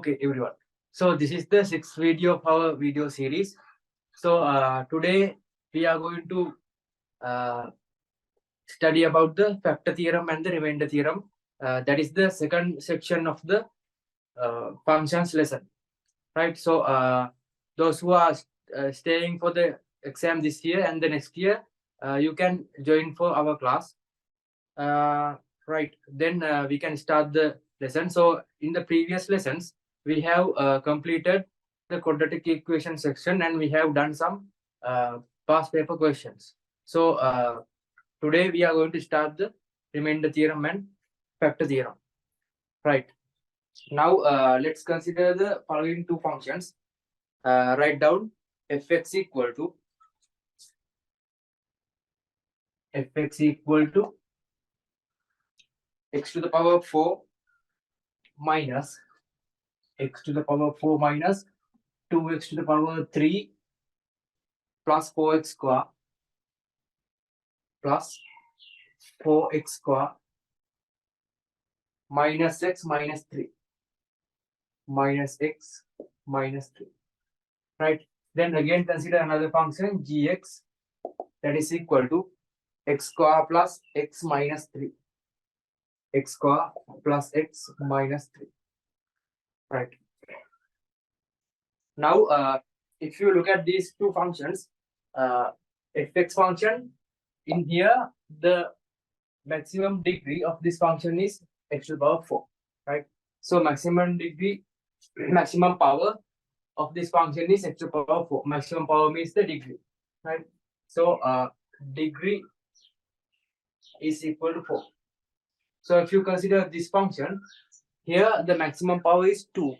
Okay, everyone. So this is the sixth video of our video series. So today we are going to study about the factor theorem and the remainder theorem. That is the second section of the functions lesson, right? So those who are staying for the exam this year and the next year, you can join for our class. Right, then we can start the lesson. So in the previous lessons, we have completed the quadratic equation section and we have done some past paper questions. So today we are going to start the remainder theorem and factor theorem. Right. Now let's consider the following two functions. Write down fx equal to x to the power 4 minus x to the power 4 minus 2x to the power 3 plus 4x square plus 4x square minus x minus 3 minus x minus 3. Right. Then again consider another function gx, that is equal to x square plus x minus 3. X square plus x minus 3. Right. Now, if you look at these two functions, fx function, in here the maximum degree of this function is x to the power 4, right? So maximum power of this function is x to the power 4. Maximum power means the degree, right? So degree is equal to 4. So if you consider this function, here the maximum power is 2.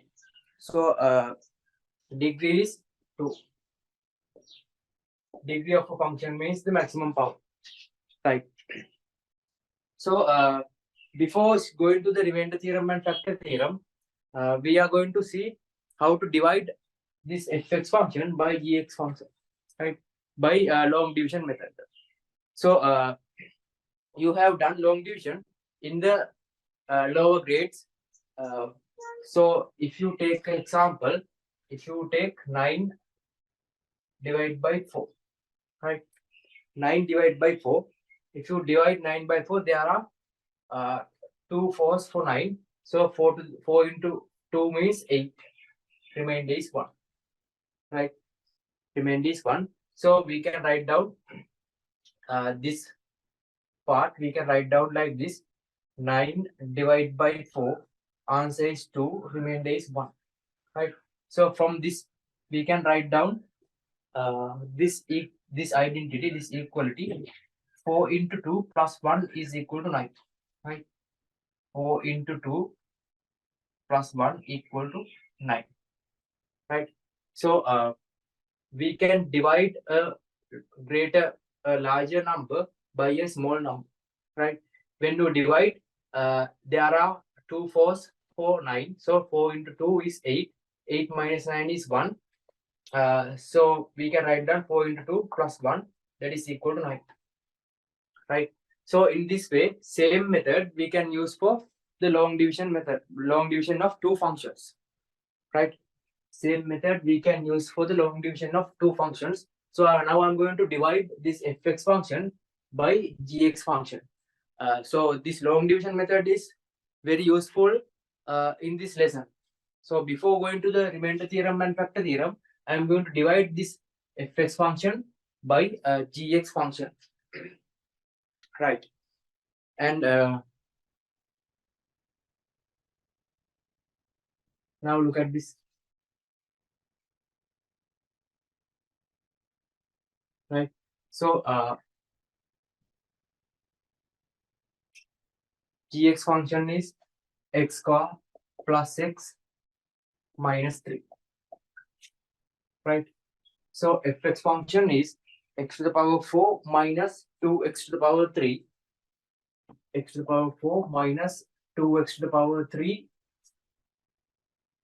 So degree is 2. Degree of a function means the maximum power, right? So before going to the remainder theorem and factor theorem, we are going to see how to divide this fx function by gx function, right? By long division method. So you have done long division in the lower grades. So if you take an example, if you take 9 divided by 4, right? 9 divided by 4. If you divide 9 by 4, there are 2 4s for 9. So 4 into 2 means 8. Remainder is 1. Right? Remainder is 1. So we can write down this part. We can write down like this. 9 divided by 4. Answer is 2. Remainder is 1. Right? So from this, we can write down this identity, this equality. 4 into 2 plus 1 is equal to 9. Right? 4 into 2 plus 1 equal to 9. Right? So we can divide a larger number by a small number. Right? When you divide, there are 2 4s for 9. So 4 into 2 is 8. 8 minus 9 is 1. So we can write down 4 into 2 plus 1, that is equal to 9. Right? So in this way, same method we can use for the long division method, long division of two functions. Right? Same method we can use for the long division of two functions. So now I'm going to divide this fx function by gx function. So this long division method is very useful in this lesson. So before going to the remainder theorem and factor theorem, I am going to divide this fx function by gx function. Right. And now look at this. Right. So gx function is x square plus x minus 3. Right. So fx function is x to the power 4 minus 2x to the power 3. X to the power 4 minus 2x to the power 3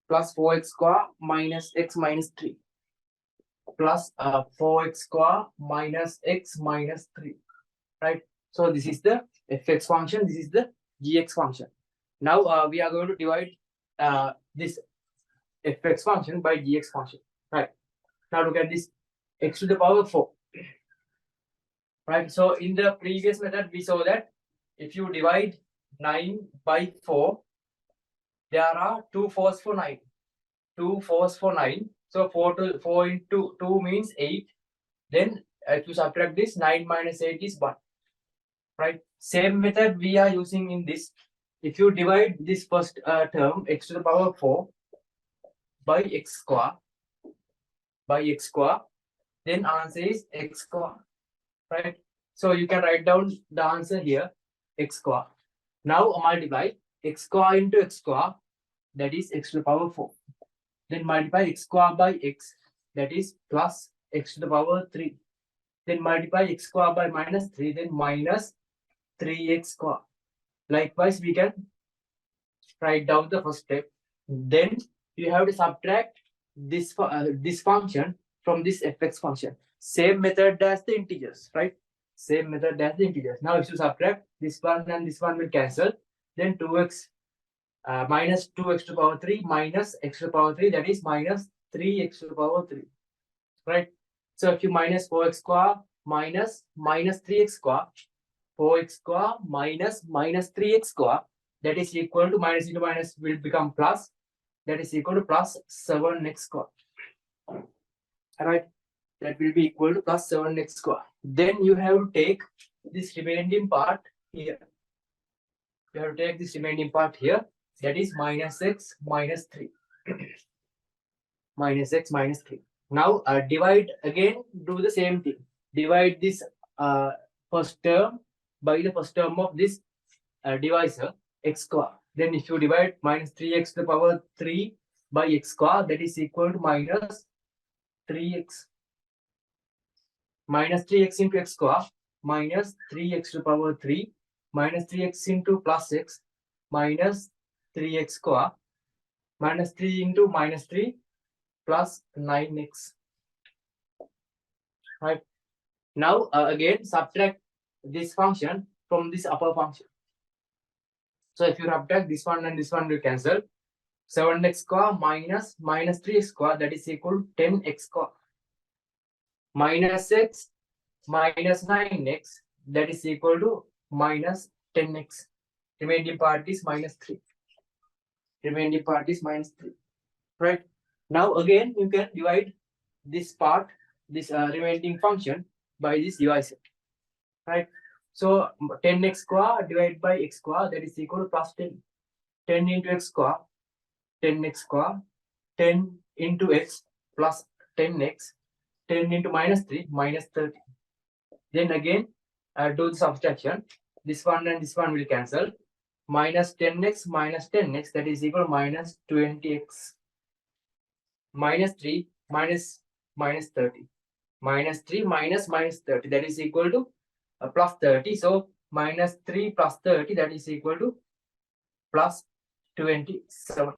plus 4x square minus x minus 3 plus 4x square minus x minus 3. Right. So this is the fx function. This is the gx function. Now we are going to divide this fx function by gx function. Right. Now look at this x to the power 4. Right. So in the previous method, we saw that if you divide 9 by 4, there are 2 4s for 9. 2 4s for 9. So 4 into 2 means 8. Then if you subtract this, 9 minus 8 is 1. Right. Same method we are using in this. If you divide this first term, x to the power 4, by x square, then answer is x square. Right. So you can write down the answer here, x square. Now multiply x square into x square, that is x to the power 4. Then multiply x square by x, that is plus x to the power 3. Then multiply x square by minus 3, then minus 3x square. Likewise, we can write down the first step. Then you have to subtract this function from this fx function. Same method as the integers, right? Same method as the integers. Now if you subtract, this one and this one will cancel. Then 2x minus 2x to the power 3 minus x to the power 3, that is minus 3x to the power 3. Right? So if you minus 4x square minus 3x square, 4x square minus 3x square, that is equal to minus into minus will become plus, that is equal to plus 7x square. Alright, that will be equal to plus 7x square. Then you have to take this remaining part here. You have to take this remaining part here, that is minus x minus 3. Minus x minus 3. Now divide again, do the same thing. Divide this first term by the first term of this divisor, x square. Then if you divide minus 3x to the power 3 by x square, that is equal to minus 3x. Minus 3x into x square minus 3x to the power 3 minus 3x into plus x minus 3x square minus 3 into minus 3 plus 9x. Right. Now again subtract this function from this upper function. So if you subtract this one and this one will cancel. 7x square minus 3x square, that is equal to 10x square. Minus x minus 9x, that is equal to minus 10x. Remaining part is minus 3. Remaining part is minus 3. Right. Now again you can divide this part, this remaining function by this divisor. Right. So 10x square divided by x square, that is equal to plus 10. 10 into x square, 10x square, 10 into x plus 10x, 10 into minus 3 minus 30. Then again do the subtraction. This one and this one will cancel. Minus 10x minus 10x, that is equal to minus 20x. Minus 3 minus 30. Minus 3 minus 30, that is equal to plus 30. So minus 3 plus 30, that is equal to plus 27.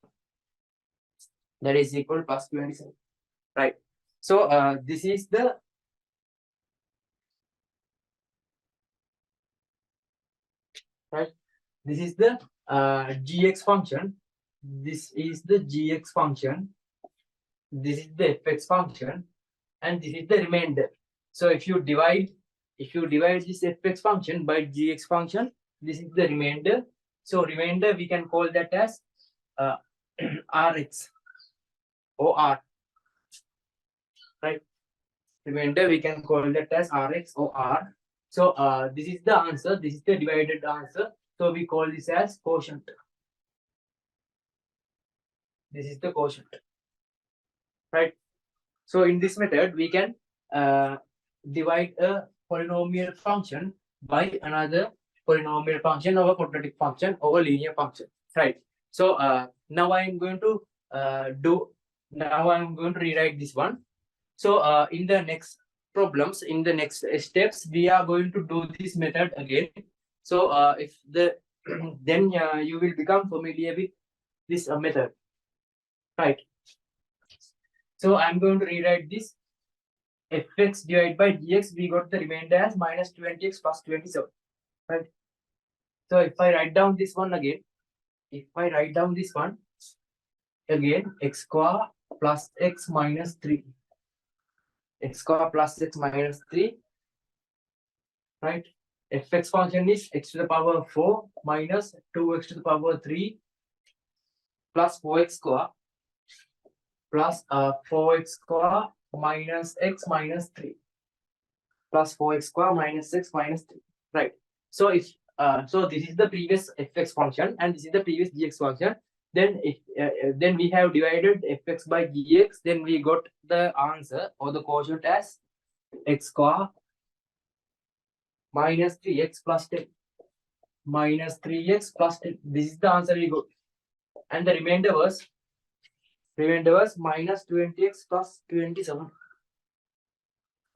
That is equal to plus 27. Right. So this is the This is the gx function. This is the gx function. This is the fx function, and this is the remainder. So if you divide this fx function by gx function, this is the remainder. So remainder we can call that as rx or r. Right. Remainder we can call that as rx or r. So this is the answer. This is the divided answer. So we call this as quotient. This is the quotient. Right. So in this method, we can divide a polynomial function by another polynomial function or a quadratic function or a linear function. Right. So now I am going to rewrite this one. So in the next problems, in the next steps, we are going to do this method again. So if the then you will become familiar with this method. Right. So I'm going to rewrite this fx divided by dx. We got the remainder as minus 20x plus 27. Right. So if I write down this one again, again x square plus x minus 3. X square plus x minus 3, right? Fx function is x to the power 4 minus 2x to the power 3 plus 4x square plus 4x square minus x minus 3 plus 4x square minus x minus 3, right? So if so this is the previous fx function and this is the previous gx function. Then if then we have divided fx by gx, then we got the answer or the quotient as x square minus 3x plus 10 minus 3x plus 10. This is the answer we got, and the remainder was minus 20x plus 27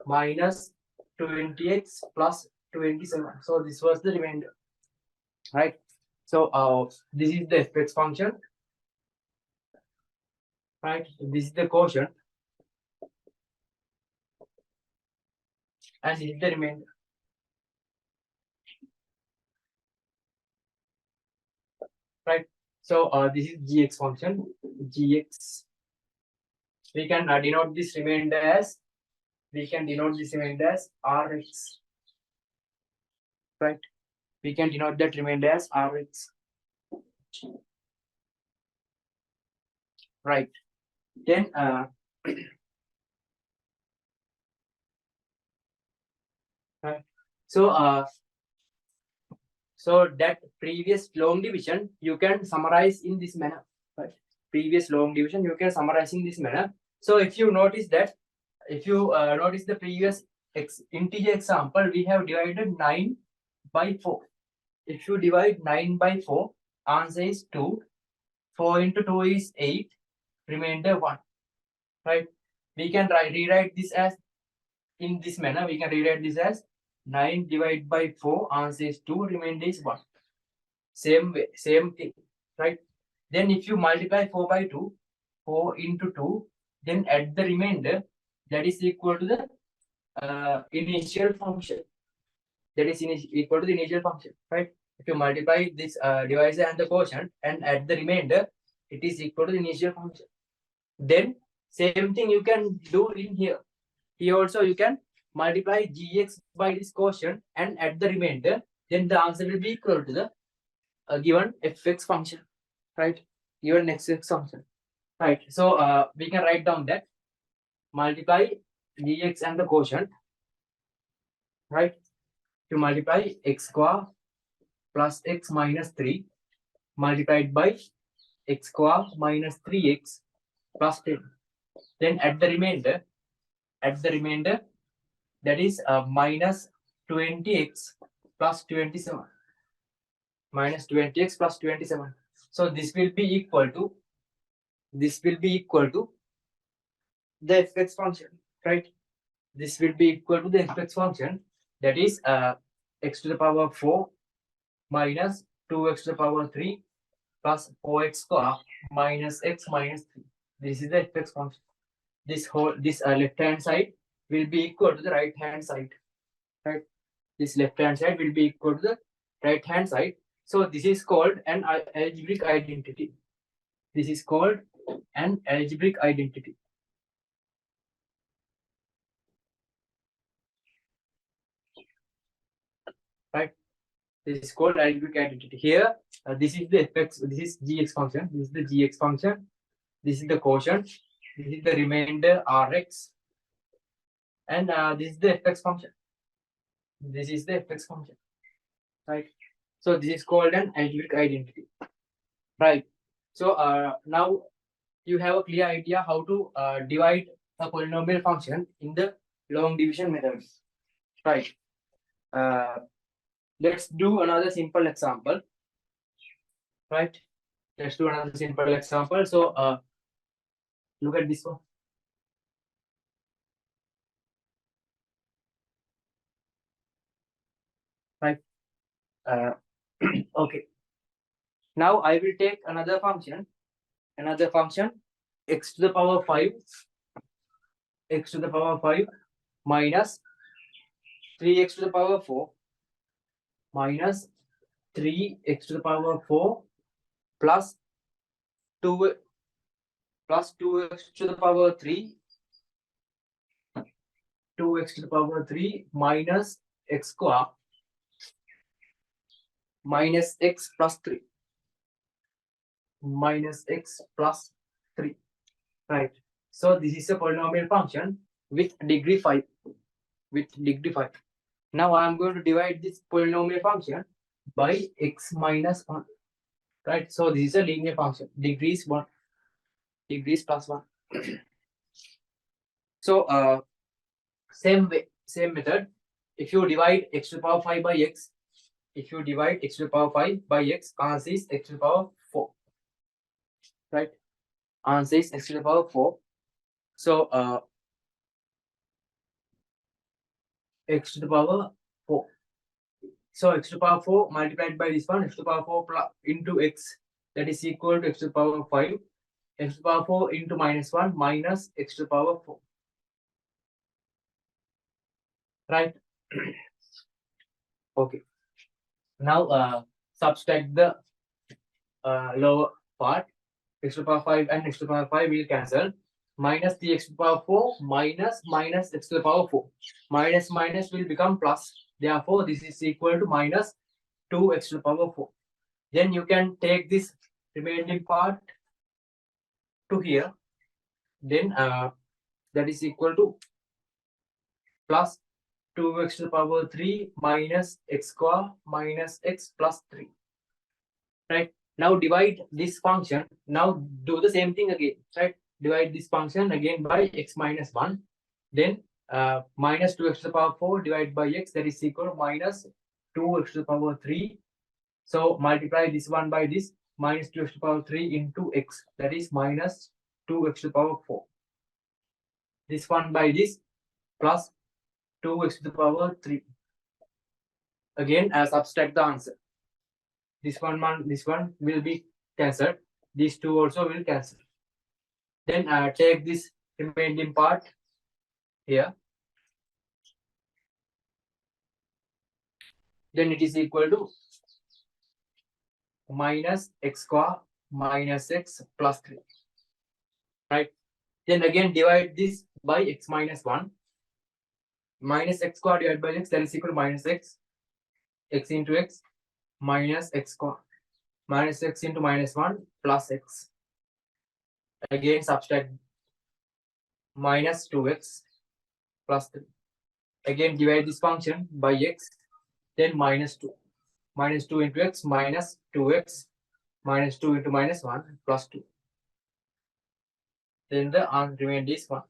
minus 20x plus 27. So this was the remainder, right? So this is the fx function, right? This is the quotient, and this is the remainder, right? So this is gx function, gx. We can denote this remainder as rx, right? We can denote that remainder as rx, right? Then right. So so that previous long division you can summarize in this manner, right? Previous long division you can summarize in this manner. So if you notice that, if you notice the previous integer example, we have divided 9 by 4. If you divide 9 by 4, answer is 2. 4 into 2 is 8, remainder 1, right? We can rewrite this as in this manner. We can rewrite this as 9 divided by 4, answer is 2, remainder is 1. Same way, same thing, right? Then if you multiply 4 by 2, 4 into 2, then add the remainder, that is equal to the initial function. That is equal to the initial function, right? If you multiply this divisor and the quotient and add the remainder, it is equal to the initial function. Then same thing you can do in here. Here also you can multiply gx by this quotient and add the remainder. Then the answer will be equal to the given fx function, right? Given fx function, right? So we can write down that multiply gx and the quotient, right? To multiply x square plus x minus 3 multiplied by x square minus 3x plus 10. Then add the remainder, that is minus 20x plus 27. Minus 20x plus 27. So this will be equal to the fx function, right? This will be equal to the fx function, that is x to the power 4 minus 2x to the power 3 plus 4x square minus x minus 3. This is the fx function. This left hand side will be equal to the right hand side, right? This left hand side will be equal to the right hand side. So this is called an algebraic identity. This is called an algebraic identity, right? This is called algebraic identity. Here, this is the fx. This is gx function. This is the gx function. This is the quotient. This is the remainder rx, and this is the fx function. This is the fx function, right? So this is called an algebraic identity, right? So now you have a clear idea how to divide a polynomial function in the long division method, right? Let's do another simple example, right? Let's do another simple example. So look at this one, right? Okay. Now I will take another function, x to the power 5, minus 3x to the power 4 minus 3x to the power 4 plus 2 plus 2x to the power 3, 2x to the power 3 minus x square minus x plus 3, minus x plus 3, right? So this is a polynomial function with degree 5, with degree 5. Now I am going to divide this polynomial function by x minus 1, right? So this is a linear function, degrees 1, degrees plus 1. So same way, same method. If you divide x to the power 5 by x, if you divide x to the power 5 by x, answer is x to the power 4, right? Answer is x to the power 4. So x to the power 4. So x to the power 4 multiplied by this one, x to the power 4 plus into x, that is equal to x to the power 5. X to the power 4 into minus 1 minus x to the power 4. Right? Okay. Now subtract the lower part. X to the power 5 and x to the power 5 will cancel. Minus the x to the power 4 minus x to the power 4. Minus will become plus. Therefore, this is equal to minus 2x to the power 4. Then you can take this remaining part to here. Then that is equal to plus 2x to the power 3 minus x square minus x plus 3. Right? Now divide this function. Now do the same thing again. Right? Divide this function again by x minus 1. Then minus 2x to the power 4 divided by x, that is equal to minus 2x to the power 3. So multiply this one by this, minus 2x to the power 3 into x, that is minus 2x to the power 4. This one by this plus 2x to the power 3. Again, subtract the answer. This one will be cancelled. These two also will cancel. Then take this remaining part here. Then it is equal to minus x square minus x plus 3. Right? Then again divide this by x minus 1. Minus x square divided by x, that is equal to minus x. X into x minus x square. Minus x into minus 1 plus x. Again subtract minus 2x plus 3. Again divide this function by x. Then minus 2. Minus 2 into x minus 2x minus 2 into minus 1 plus 2. Then the remainder is 1.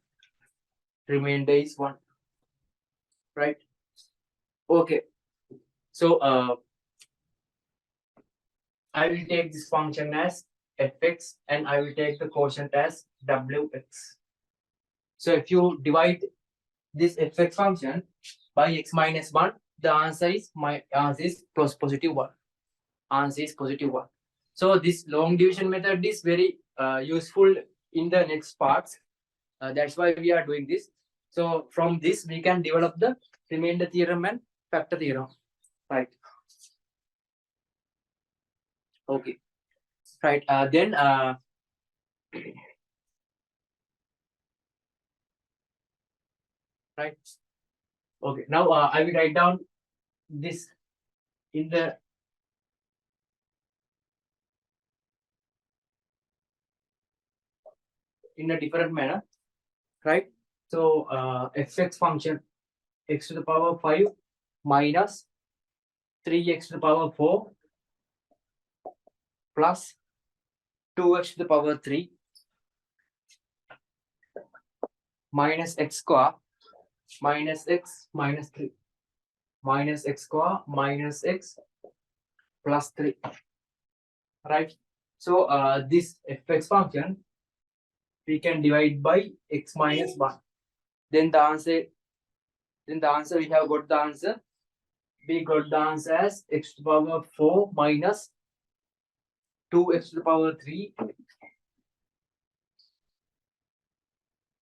Remainder is 1. Right? Okay. So I will take this function as fx and I will take the quotient as wx. So if you divide this fx function by x minus 1, the answer is positive 1. Answer is positive 1. So this long division method is very useful in the next parts. That's why we are doing this. So from this we can develop the remainder theorem and factor theorem. Right. Okay. Right. Then right. Okay. Now I will write down this in a different manner. Right. So fx function x to the power 5 minus 3x to the power 4 plus 2x to the power 3 minus x square minus x minus 3 minus x square minus x plus 3. Right? So this fx function we can divide by x minus 1. Then the answer we have got the answer. We got the answer as x to the power 4 minus 2x to the power 3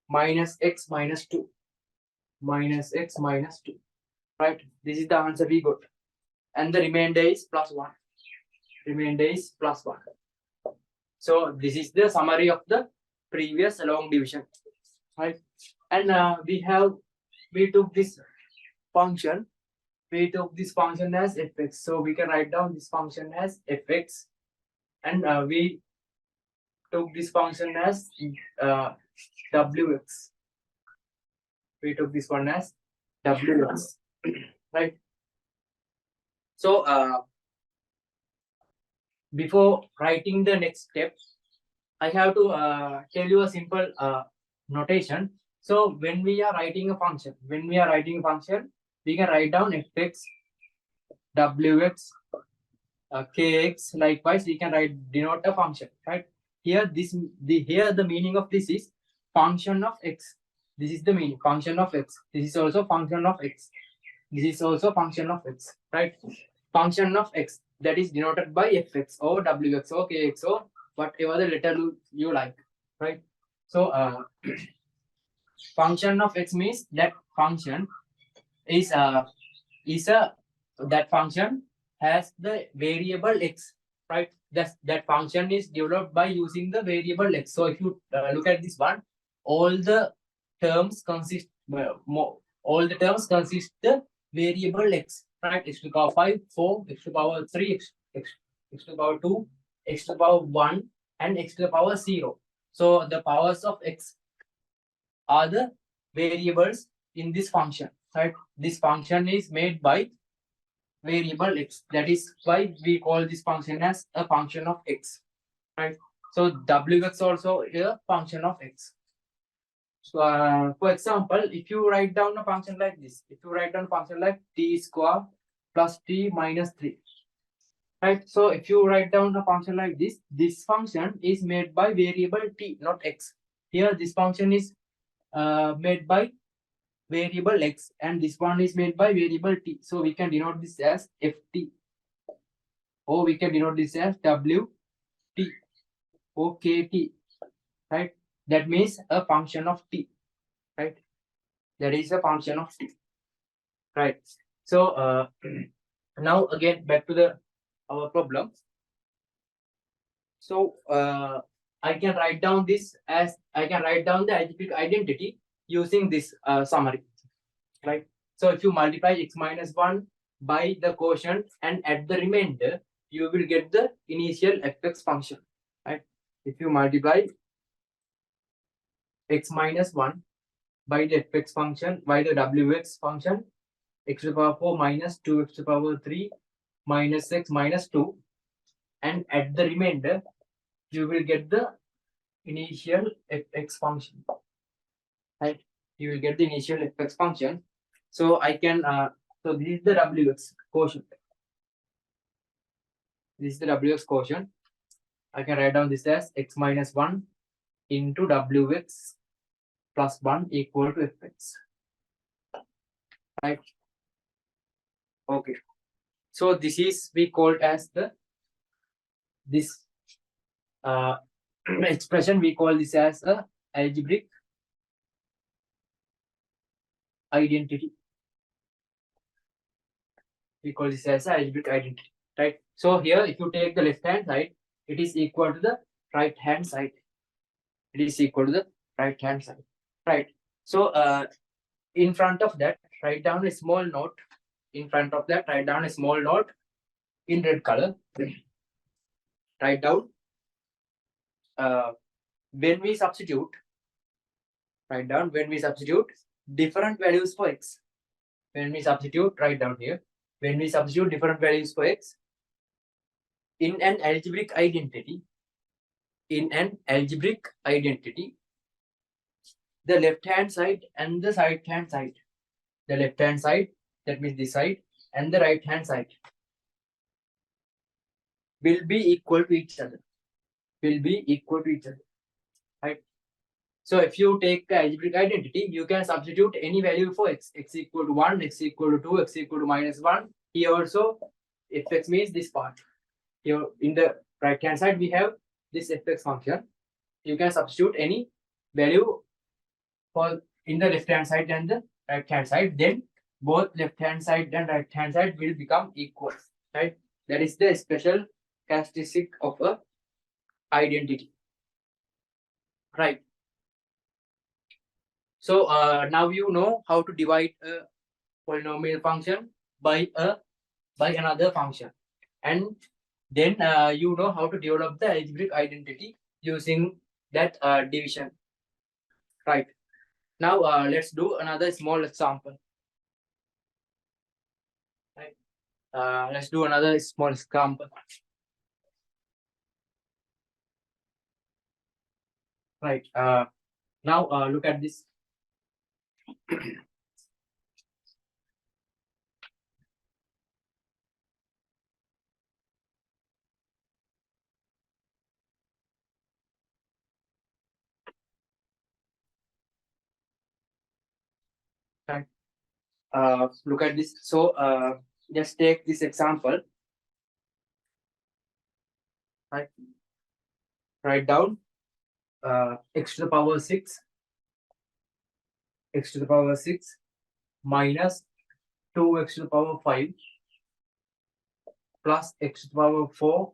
minus x minus 2 minus x minus 2. Right? This is the answer we got. And the remainder is plus 1. Remainder is plus 1. So this is the summary of the previous long division, right? And we took this function. We took this function as fx, so we can write down this function as fx, and we took this function as wx. We took this one as wx, right? So before writing the next step, I have to tell you a simple notation. So when we are writing a function, we can write down fx, wx, kx. Likewise, we can denote a function, right? Here, the meaning of this is function of x. This is the meaning, function of x. This is also function of x. This is also function of x, right? Function of x, that is denoted by fx or wx or kx or whatever the letter you like, right? So function of x means that function is that function has the variable x, right? That function is developed by using the variable x. So if you look at this one, all the terms consist the variable x, right? X to the power 5, 4, x to the power 3, x to the power 2, x to the power 1, and x to the power 0. So the powers of x are the variables in this function, right? This function is made by variable x. That is why we call this function as a function of x, right? So wx also is a function of x. So for example, if you write down a function like this, t square plus t minus 3, right? So if you write down a function like this function is made by variable t, not x. Here this function is made by variable x, and this one is made by variable t. So we can denote this as ft, or we can denote this as wt or kt, right? That means a function of t, right? That is a function of t, right? So now again back to our problem. So I can write down the algebraic identity using this summary, right? So if you multiply x minus 1 by the quotient and add the remainder, you will get the initial fx function, right? If you multiply x minus 1 by the fx function, by the wx function, x to the power 4 minus 2x to the power 3 minus x minus 2, and add the remainder, you will get the initial fx function, right? You will get the initial fx function. So I can so this is the wx quotient. This is the wx quotient. I can write down this as x minus 1 into wx plus 1 equal to fx, right? Okay. So this is we called as this expression, we call this as a algebraic identity. We call this as a algebraic identity, right? So here, if you take the left hand side, it is equal to the right hand side. It is equal to the right hand side, right? So in front of that, write down a small note. In front of that, write down a small note in red color. Write down when we substitute. Write down when we substitute different values for x. When we substitute, write down here. When we substitute different values for x in an algebraic identity, the left hand side and the right hand side, the left hand side, that means this side, and the right hand side will be equal to each other. Right? So if you take the algebraic identity, you can substitute any value for x. X equal to 1, x equal to 2, x equal to minus 1. Here also, fx means this part. Here in the right hand side, we have this fx function. You can substitute any value for in the left hand side and the right hand side. Then both left hand side and right hand side will become equal. Right? That is the special characteristic of a identity. right? So now you know how to divide a polynomial function by another function, and then you know how to develop the algebraic identity using that division, right? Now let's do another small example, right? Let's do another small example, right? Now look at this. Right? Look at this. So just take this example, right? Write down x to the power 6, x to the power 6 minus 2x to the power 5 plus x to the power 4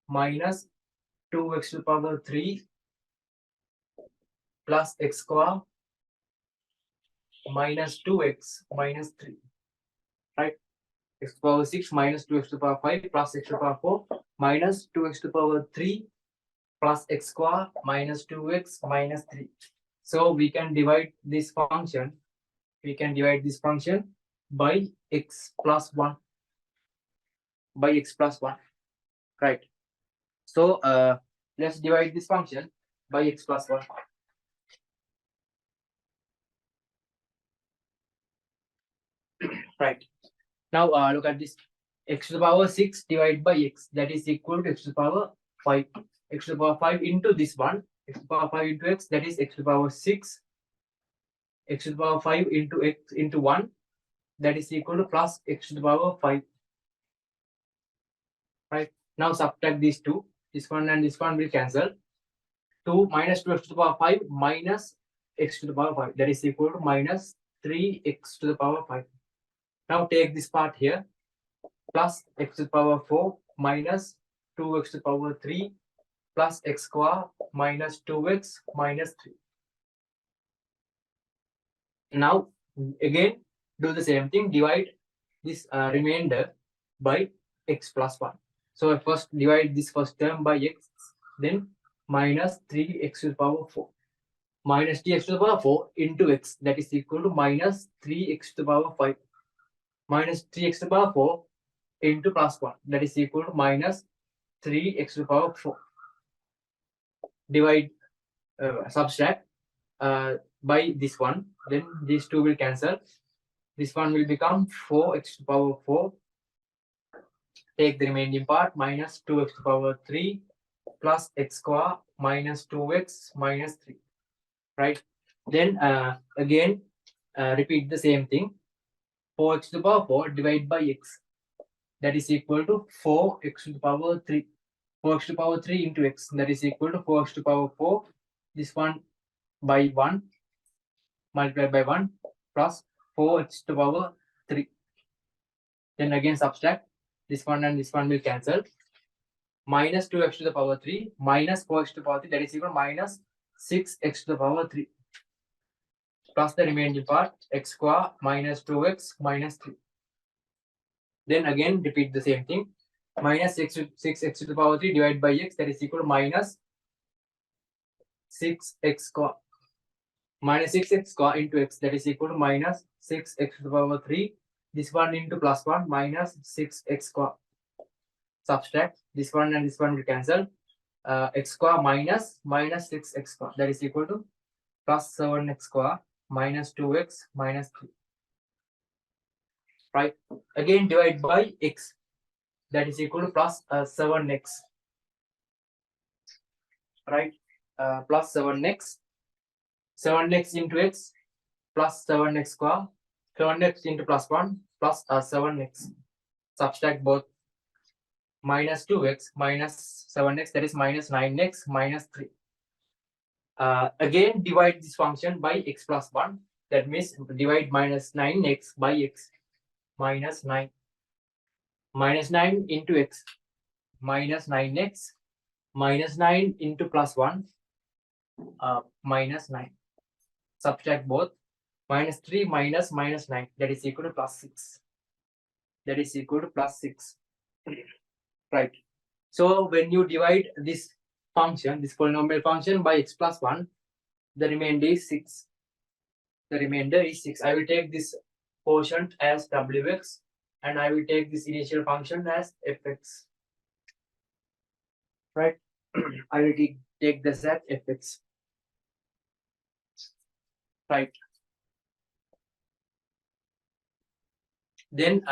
minus 2x to the power 3 plus x square minus 2x minus 3, right? X to the power 6 minus 2x to the power 5 plus x to the power 4 minus 2x to the power 3 plus x square minus 2x minus 3. So we can divide this function. We can divide this function by x plus 1. By x plus 1, right? So let's divide this function by x plus 1. Right. Now look at this. X to the power 6 divided by x, that is equal to x to the power 5. X to the power 5 into this one, x to the power 5 into x, that is x to the power 6. X to the power 5 into x into 1, that is equal to plus x to the power 5. Right. Now subtract these two. This one and this one will cancel. 2 minus 2x to the power 5 minus x to the power 5, that is equal to minus 3x to the power 5. Now take this part here, plus x to the power 4 minus 2x to the power 3 plus x square minus 2x minus 3. Now again do the same thing, divide this remainder by x plus 1. So I first divide this first term by x, then minus 3x to the power 4 minus 3x to the power 4 into x, that is equal to minus 3x to the power 5 minus 3x to the power 4 into plus 1, that is equal to minus 3x to the power 4. Divide, subtract by this one, then these two will cancel. This one will become 4x to the power 4. Take the remaining part, minus 2x to the power 3 plus x square minus 2x minus 3. Right? Then again repeat the same thing. 4x to the power 4 divided by x, that is equal to 4x to the power 3. 4x to the power 3 into x, that is equal to 4x to the power 4. This one by 1 multiplied by 1 plus 4x to the power 3. Then again subtract. This one and this one will cancel. Minus 2x to the power 3 minus 4x to the power 3, that is equal to minus 6x to the power 3 plus the remaining part x square minus 2x minus 3. Then again repeat the same thing. Minus 6x to the power 3 divided by x, that is equal to minus 6x square minus 6x square into x, that is equal to minus 6x to the power 3. This one into plus 1 minus 6x square. Subtract. This one and this one will cancel. X square minus 6x square, that is equal to plus 7x square minus 2x minus 3. Right? Again divide by x, that is equal to plus 7x. Right? Plus 7x. 7x into x plus 7x square. 7x into plus 1 plus 7x. Subtract both. Minus 2x minus 7x, that is minus 9x minus 3. Again divide this function by x plus 1. That means divide minus 9x by x. Minus 9. Minus 9 into x. Minus 9x. Minus 9 into plus 1. minus 9. Subtract both. Minus 3 minus minus 9, that is equal to plus 6. That is equal to plus 6. Right. So when you divide this function, this polynomial function, by x plus 1, the remainder is 6. The remainder is 6. I will take this quotient as wx, and I will take this initial function as fx. Right. I will take this as fx. Right. Then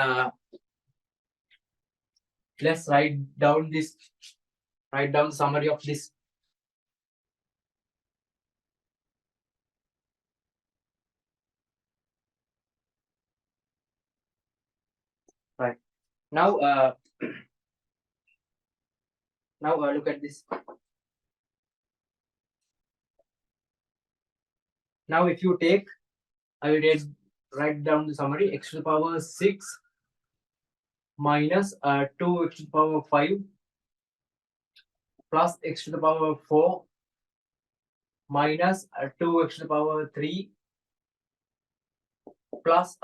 let's write down the summary of this. Right. Now look at this. Now if you take, I will write down the summary. X to the power 6 minus 2x to the power 5 plus x to the power 4 minus 2x to the power 3 plus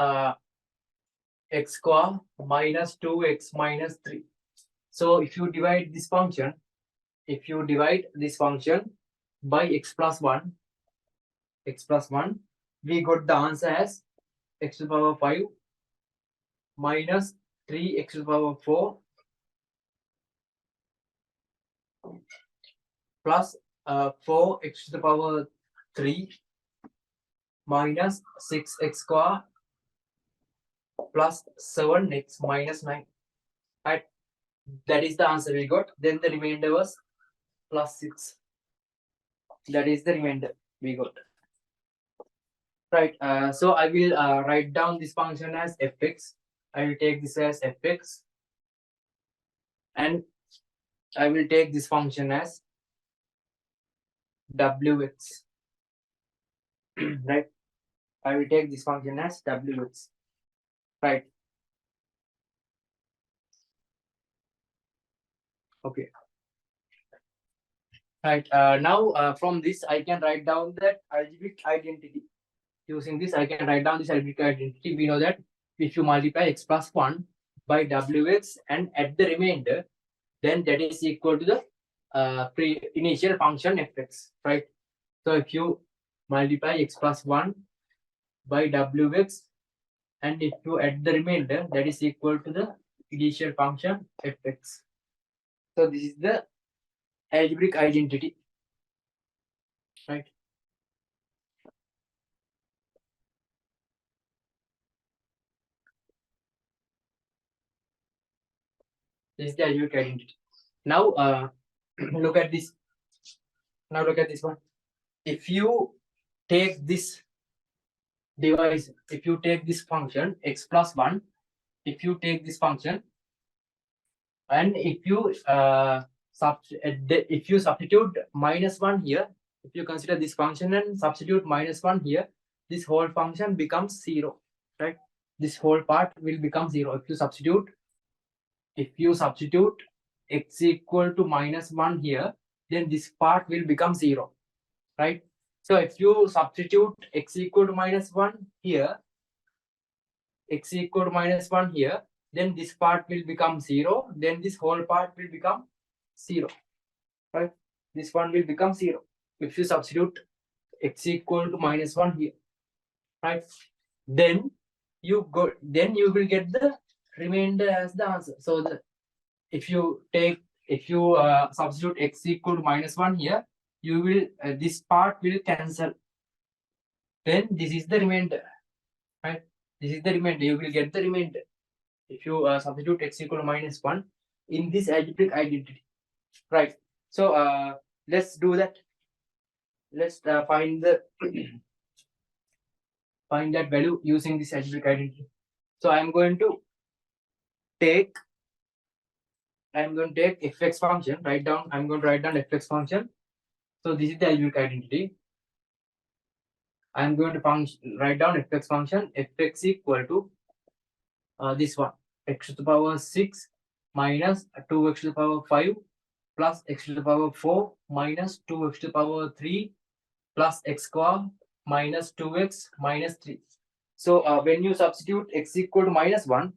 x square minus 2x minus 3. So if you divide this function by x plus 1, we got the answer as x to the power 5 minus 3x to the power 4 plus 4x to the power 3 minus 6x square plus 7x minus 9. Right? That is the answer we got. Then the remainder was plus 6. That is the remainder we got. Right. So I will write down this function as fx. I will take this as fx. And I will take this function as wx. Right. I will take this function as wx. Right. Okay. Right. Now from this I can write down that algebraic identity. Using this I can write down this algebraic identity. We know that if you multiply x plus 1 by wx and add the remainder, then that is equal to the initial function fx. Right. So if you multiply x plus 1 by wx and if you add the remainder, that is equal to the initial function fx. So this is the algebraic identity. Right. This is the algebraic identity. Now look at this. Now look at this one. If you take this device, if you take this function x plus 1, if you take this function and if you substitute minus 1 here, if you consider this function and substitute minus 1 here, this whole function becomes 0. Right? This whole part will become 0 if you substitute x equal to minus 1 here, then this part will become 0. Right? So if you substitute x equal to minus 1 here, then this part will become 0, then this whole part will become 0. Right? This one will become 0 if you substitute x equal to minus 1 here. Right? Then you will get the remainder as the answer. So if you substitute x equal to minus 1 here, you will this part will cancel. Then this is the remainder. Right? This is the remainder. You will get the remainder if you substitute x equal to minus 1 in this algebraic identity. Right. So let's do that. Let's find the find that value using this algebraic identity. So I'm going to take fx function. I'm going to write down fx function. So this is the algebraic identity. I'm going to write down fx function. Fx equal to this one, x to the power 6 minus 2x to the power 5 plus x to the power 4 minus 2x to the power 3 plus x square minus 2x minus 3. So when you substitute x equal to minus 1,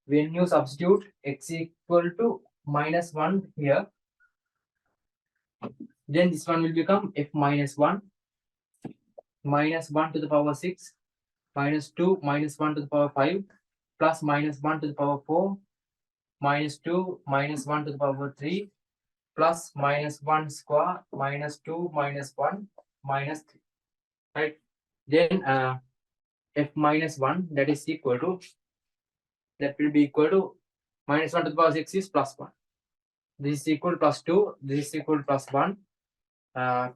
when you substitute x equal to minus 1 here, then this one will become f minus 1 minus 1 to the power 6 minus 2 minus 1 to the power 5 plus minus 1 to the power 4 minus 2 minus 1 to the power 3 plus minus 1 square minus 2 minus 1 minus 3, right? Then f minus 1, that is equal to, that will be equal to minus 1 to the power 6 is plus 1. This is equal to plus 2. This is equal to plus 1.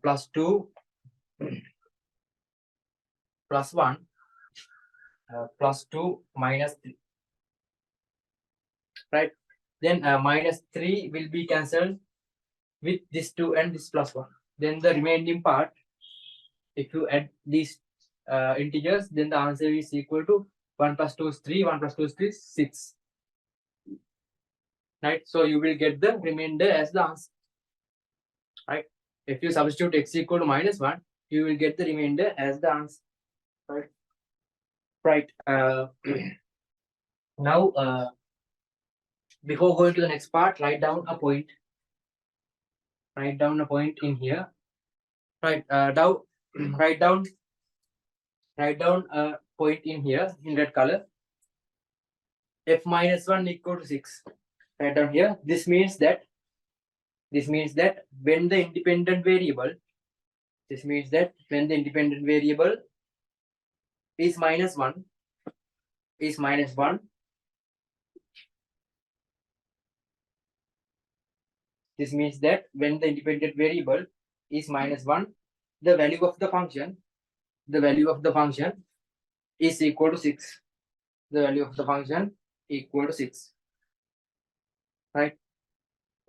Plus 2 plus 1 plus 2 minus 3. Right? Then minus 3 will be cancelled with this 2 and this plus 1. Then the remaining part, if you add these integers, then the answer is equal to 1 plus 2 is 3, 1 plus 2 is 3, 6. Right? So you will get the remainder as the answer. Right? If you substitute x equal to minus 1, you will get the remainder as the answer. Right? Right. Now, before going to the next part, write down a point. Write down a point in here. Right. Now, write down a point in here in red color. F minus 1 equal to 6. Write down here. This means that when the independent variable, is minus 1, this means that when the independent variable is minus 1, the value of the function is equal to 6. The value of the function equal to 6. Right?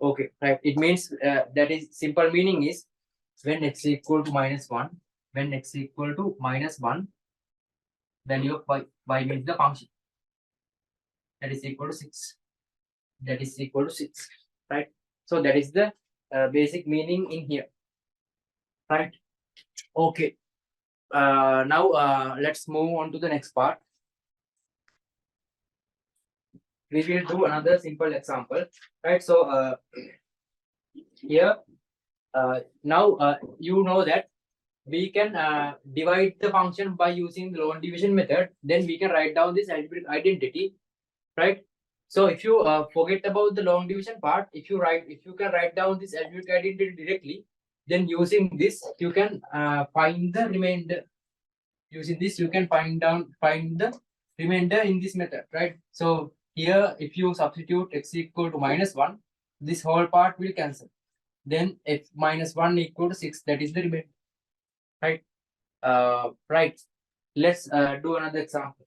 Okay, right. It means that is simple meaning is when x equal to minus 1, value of y means the function that is equal to 6. Right? So that is the basic meaning in here. Right? Okay. Now let's move on to the next part. We will do another simple example. Right? So here now you know that we can divide the function by using the long division method. Then we can write down this algebraic identity, right? So if you forget about the long division part, if you can write down this algebraic identity directly, then using this you can find the remainder. Using this you can find the remainder in this method, right? So here if you substitute x equal to minus 1, this whole part will cancel. Then f minus 1 equal to 6, that is the remainder. Right? Right. Let's do another example.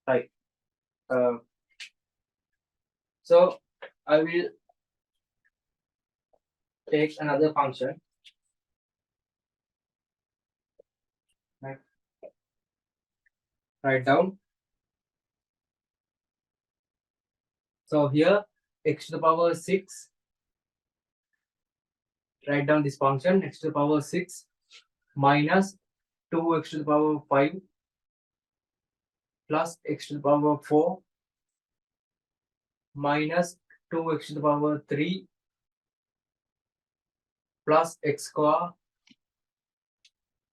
Right. So I will take another function. Right. Write down. So here x to the power 6. Write down this function x to the power 6 minus 2x to the power 5 plus x to the power 4 minus 2x to the power 3 plus x square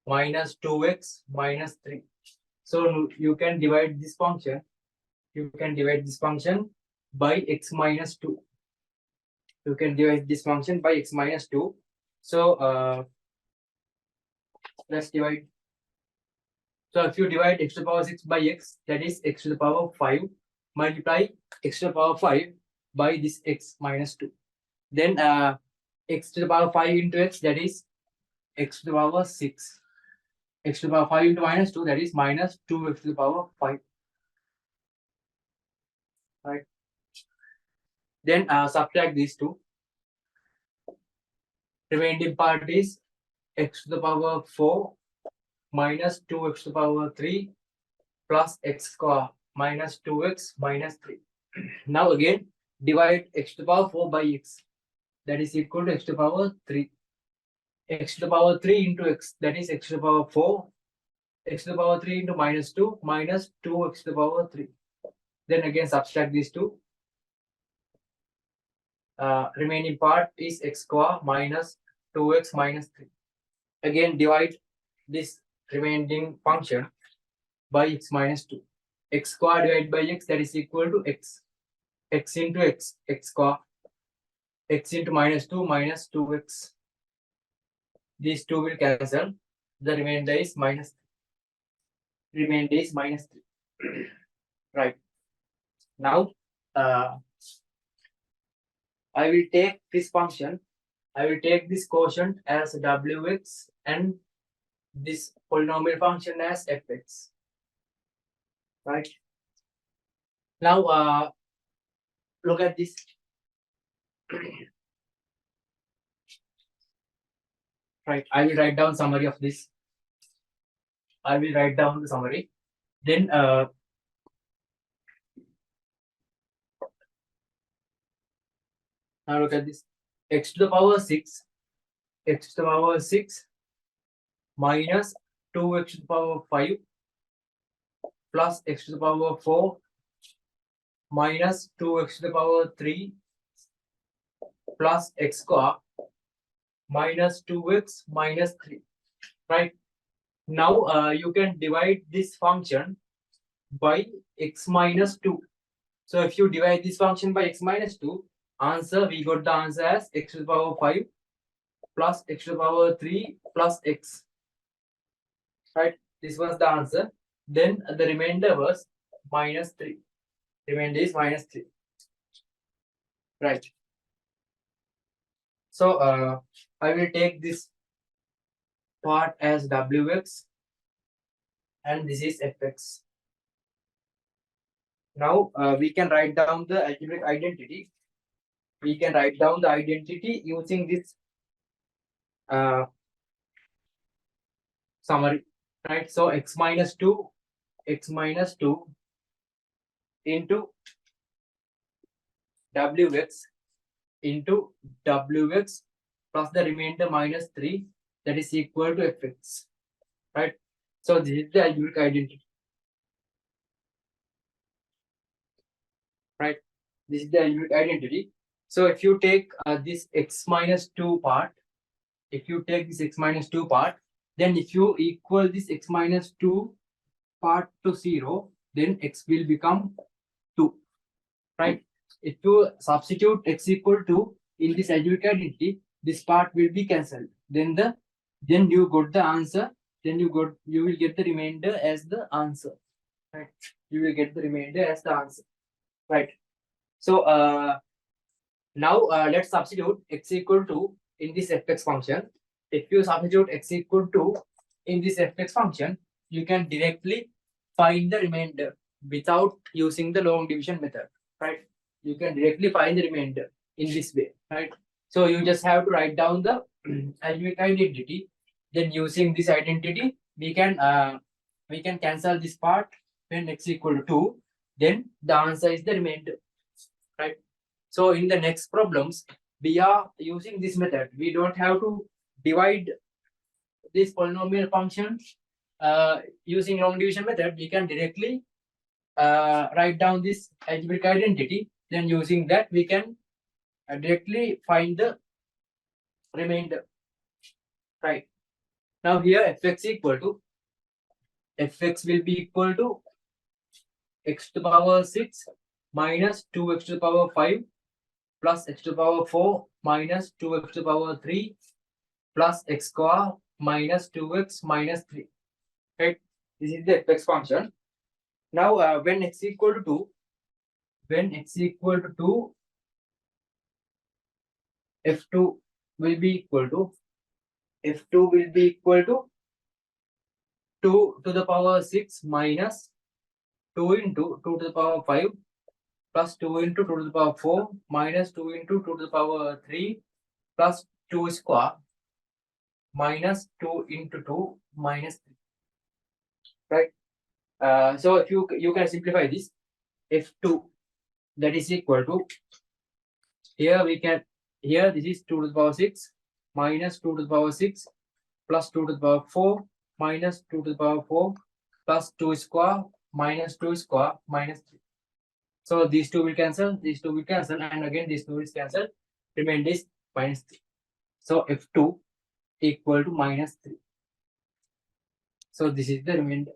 minus 2x minus 3. So you can divide this function. By x minus 2. You can divide this function by x minus 2. So let's divide. So if you divide x to the power 6 by x, that is x to the power 5, multiply x to the power 5 by this x minus 2. Then x to the power 5 into x, that is x to the power 6. X to the power 5 into minus 2, that is minus 2x to the power 5. Right? Then subtract these two. remaining part is x to the power 4 minus 2x to the power 3 plus x square minus 2x minus 3. Now again divide x to the power 4 by x, that is equal to x to the power 3. X to the power 3 into x, that is x to the power 4. X to the power 3 into minus 2 minus 2x to the power 3. Then again subtract these two. Remaining part is x square minus 2x minus 3. Again divide this remaining function by x minus 2. X square divided by x, that is equal to x. X into x, x square. X into minus 2 minus 2x. These two will cancel. The remainder is minus 3. Remainder is minus 3. Right. Now, I will take this function. I will take this quotient as wx and this polynomial function as fx. Right. Now, look at this. Right. I will write down summary of this. I will write down the summary. Then now look at this. X to the power 6. X to the power 6 minus 2x to the power 5 plus x to the power 4 minus 2x to the power 3 plus x square minus 2x minus 3. Right. Now you can divide this function by x minus 2. So if you divide this function by x minus 2, we got the answer as x to the power 5 plus x to the power 3 plus x. Right. This was the answer. Then the remainder was minus 3. Remainder is minus 3. Right. So I will take this part as wx and this is fx. Now we can write down the algebraic identity. We can write down the identity using this summary. Right. So x minus 2 into wx into wx plus the remainder minus 3, that is equal to fx. Right. So this is the algebraic identity. Right. This is the algebraic identity. So if you take this x minus 2 part, then if you equal this x minus 2 part to 0, then x will become 2. Right. If you substitute x equal to in this algebraic identity, this part will be cancelled. Then you got the answer. Then you will get the remainder as the answer. Right. You will get the remainder as the answer. Right. So now let's substitute x equal to in this fx function. If you substitute x equal to in this fx function, you can directly find the remainder without using the long division method. Right. You can directly find the remainder in this way. Right. So you just have to write down the algebraic identity. Then using this identity, we can cancel this part when x equal to 2. Then the answer is the remainder. Right. So in the next problems, we are using this method. We don't have to divide this polynomial function using long division method. We can directly write down this algebraic identity. Then using that, we can directly find the remainder. Right. Now here fx will be equal to x to the power 6 minus 2x to the power 5 plus x to the power 4 minus 2x to the power 3 plus x square minus 2x minus 3. Right. This is the fx function. Now when x equal to 2, f2 will be equal to 2 to the power 6 minus 2 into 2 to the power 5 plus 2 into 2 to the power 4 minus 2 into 2 to the power 3 plus 2 square minus 2 into 2 minus 3. Right? So if you can simplify this, f2 that is equal to, here this is 2 to the power 6 minus 2 to the power 6 plus 2 to the power 4 minus 2 to the power 4 plus 2 square minus 2 square minus 3. So these two will cancel, and again these two will cancel. Remainder is minus 3. So f2 equal to minus 3. So this is the remainder.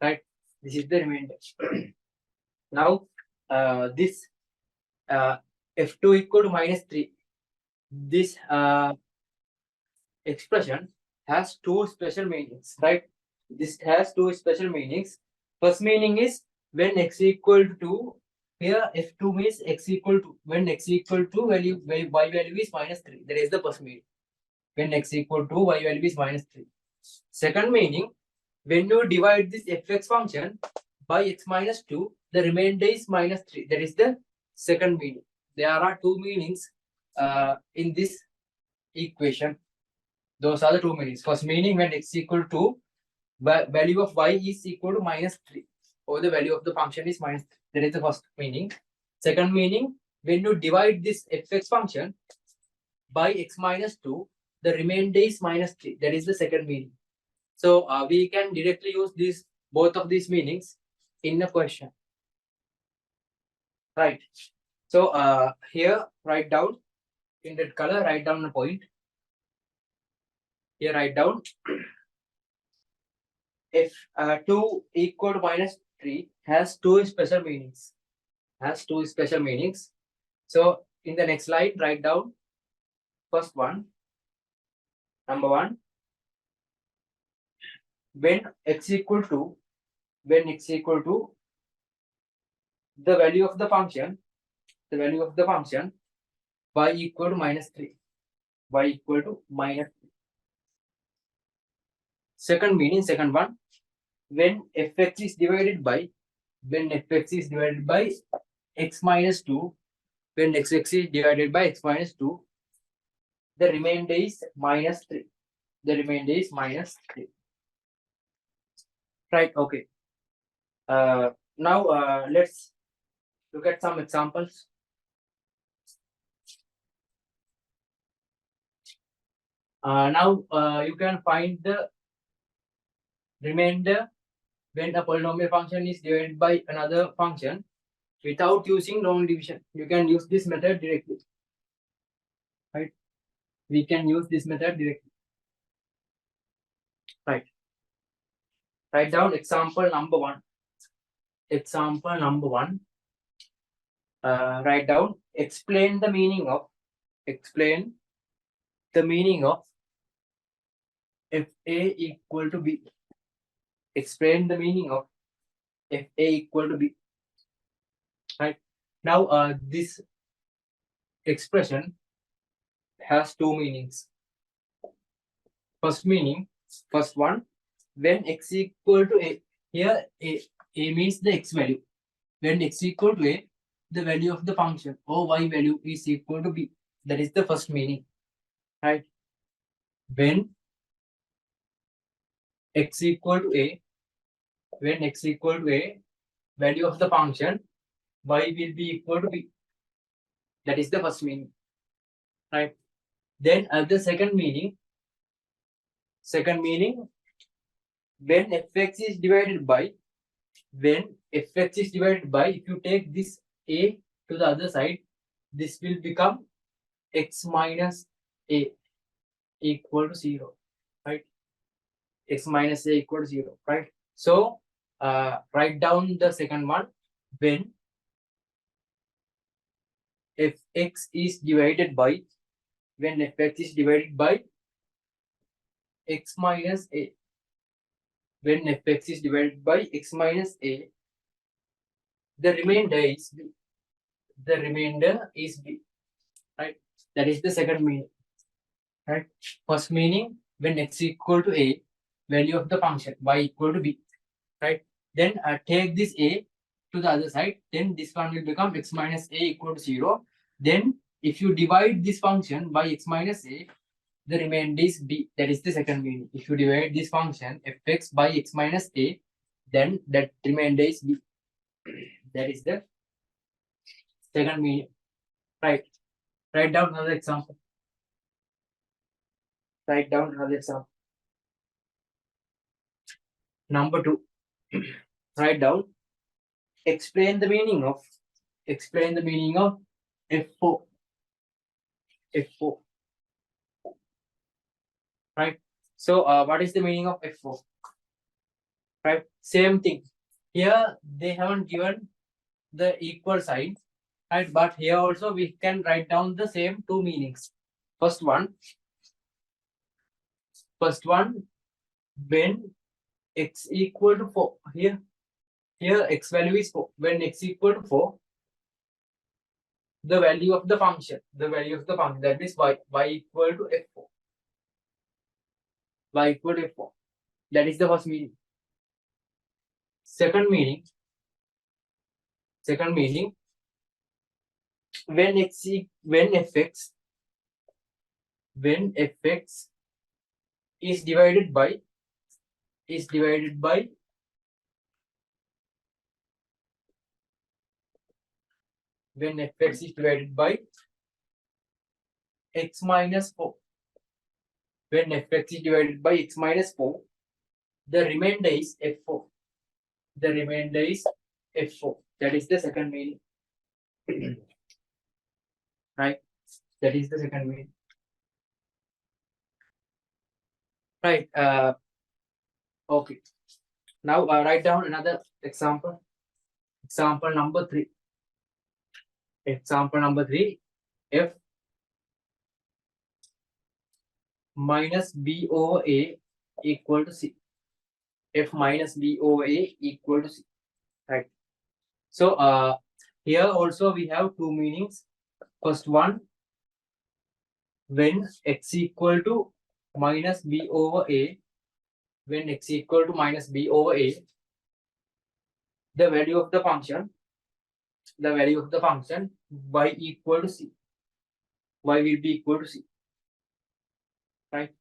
Right? This is the remainder. Now this f2 equal to minus 3. This expression has two special meanings, right? This has two special meanings. First meaning is when x equal to, here f2 means x equal to, when x equal to value, y value is minus 3. That is the first meaning. When x equal to, y value is minus 3. Second meaning, when you divide this fx function by x minus 2, the remainder is minus 3. That is the second meaning. There are two meanings in this equation. Those are the two meanings. First meaning, when x equal to, value of y is equal to minus 3, or the value of the function is minus 3. That is the first meaning. Second meaning, when you divide this fx function by x minus 2, the remainder is minus 3. That is the second meaning. So we can directly use both of these meanings in a question. Right. So here write down in red color, write down a point. Here write down if 2 equal to minus 3 has two special meanings. So in the next slide, write down first one. Number 1, when x equal to the value of the function y equal to minus 3. Second one, when fx is divided by x minus 2, when xx is divided by x minus 2, the remainder is minus 3. Right, okay. Now let's look at some examples. Now you can find the remainder when a polynomial function is divided by another function without using long division. You can use this method directly. Right? We can use this method directly. Right. Write down example number 1. Write down, explain the meaning of fa equal to b. Explain the meaning of fa equal to b. Right. Now this expression has two meanings. First one, when x equal to a, here a means the x value. When x equal to a, the value of the function or y value is equal to b. That is the first meaning. Right? When x equal to a, value of the function y will be equal to b. That is the first meaning. Right? Then the second meaning, when fx is divided by, if you take this a to the other side, this will become x minus a equal to 0. Right? X minus a equal to 0. Right? So write down the second one. When fx is divided by x minus a, the remainder is b. Right? That is the second meaning. Right? First meaning, when x equal to a, value of the function y equal to b. Right? Then take this a to the other side, then this one will become x minus a equal to 0. Then if you divide this function by x minus a, the remainder is b. That is the second meaning. If you divide this function fx by x minus a, then that remainder is b. That is the second meaning. Right. Write down another example. Write down another example. Number 2. Write down. Explain the meaning of f4. F4. Right. So what is the meaning of f4? Right. Same thing. Here they haven't given the equal sign. Right. But here also we can write down the same two meanings. First one, when x equal to 4. Here x value is 4. When x equal to 4, the value of the function, that is y equal to f4. Y equal to f4. That is the first meaning. Second meaning, when fx is divided by when fx is divided by x minus 4. When fx is divided by x minus 4, the remainder is f4. That is the second meaning. Right. That is the second meaning. Right. Okay. Now write down another example. Example number 3. F minus b over a equal to c. F minus b over a equal to c. Right. So here also we have two meanings. First one, when x equal to minus b over a, the value of the function y equal to c. Y will be equal to c. Right.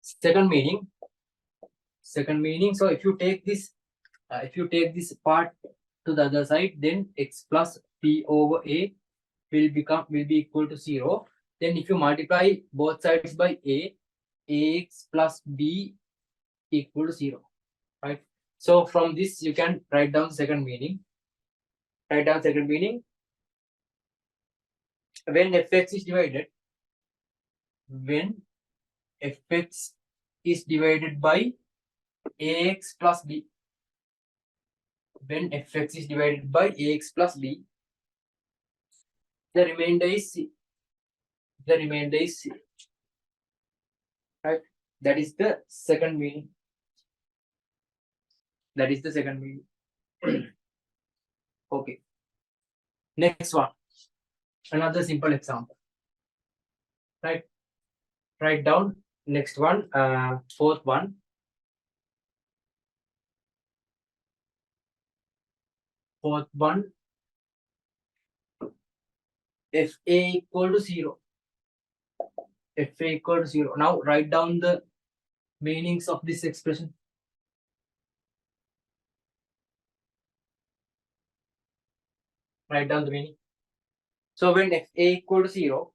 Second meaning. So if you take this part to the other side, then x plus b over a will be equal to 0. Then if you multiply both sides by a, ax plus b equal to 0. Right. So from this you can write down second meaning. When fx is divided by ax plus b. When fx is divided by ax plus b, the remainder is c. Right. That is the second meaning. Okay. Next one. Another simple example. Right. Write down next one. Fourth one. Fa equal to 0. Now write down the meanings of this expression. Write down the meaning. So when fa equal to 0,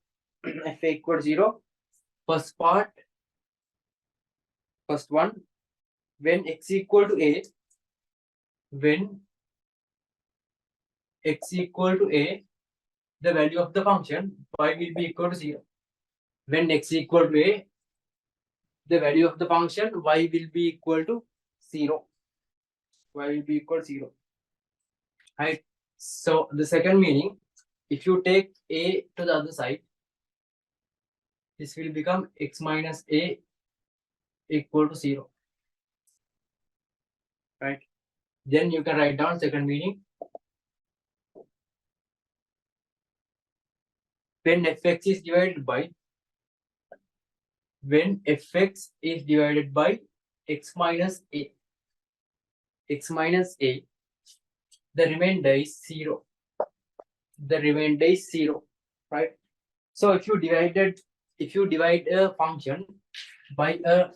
first one, when x equal to a, the value of the function y will be equal to 0. When x equal to a, the value of the function y will be equal to 0. Right. So the second meaning, if you take a to the other side, this will become x minus a equal to 0. Right. Then you can write down second meaning. When fx is divided by x minus a, the remainder is 0. the remainder is 0, right? So if you divide a function by a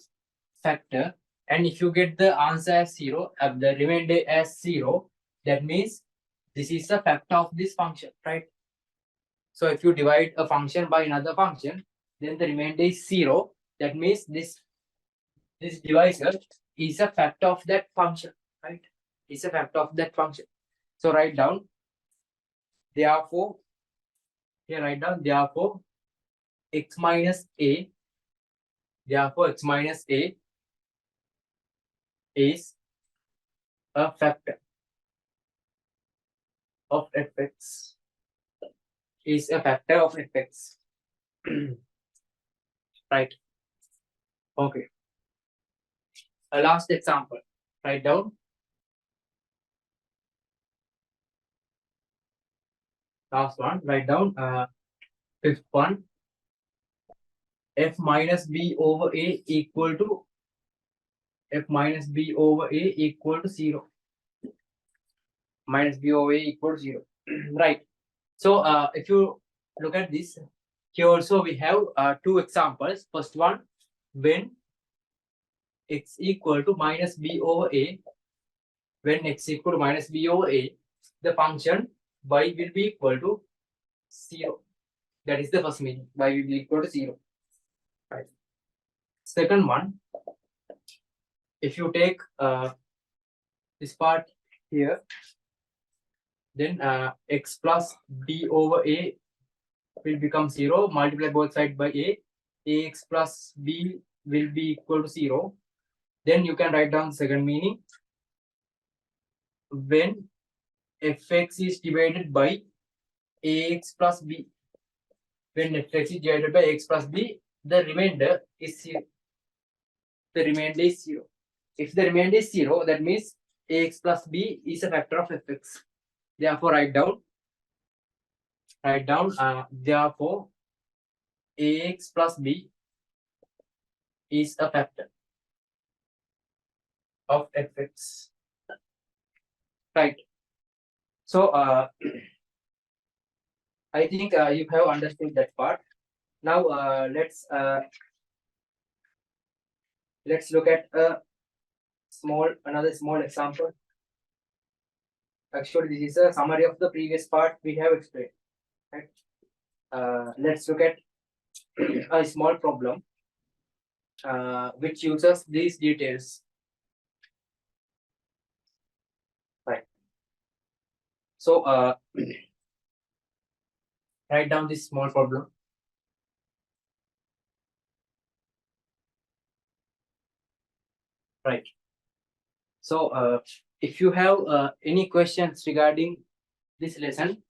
factor, and if you get the answer as 0, the remainder as 0, that means this is a factor of this function, right? So if you divide a function by another function, then the remainder is 0. That means this divisor is a factor of that function, right? It's a factor of that function. So write down, therefore, here write down, therefore, x minus a, therefore x minus a is a factor of fx, is a factor of fx. Right? Okay. A last example. Write down. Last one. Write down. Fifth one. F minus b over a equal to f minus b over a equal to 0. Minus b over a equal to 0. Right. So if you look at this, here also we have two examples. First one, when x equal to minus b over a, when x equal to minus b over a, the function y will be equal to 0. That is the first meaning. Y will be equal to 0. Right. Second one, if you take this part here, then x plus b over a will become 0. Multiply both sides by a. Ax plus b will be equal to 0. Then you can write down the second meaning. When fx is divided by ax plus b, when fx is divided by x plus b, the remainder is 0. The remainder is 0. If the remainder is 0, that means ax plus b is a factor of fx. Therefore, write down, therefore, ax plus b is a factor of fx. Right. So, I think you have understood that part. Now, let's look at another small example. Actually, this is a summary of the previous part we have explained. Right? Let's look at a small problem which uses these details. Right. So, write down this small problem. Right. So, if you have any questions regarding this lesson,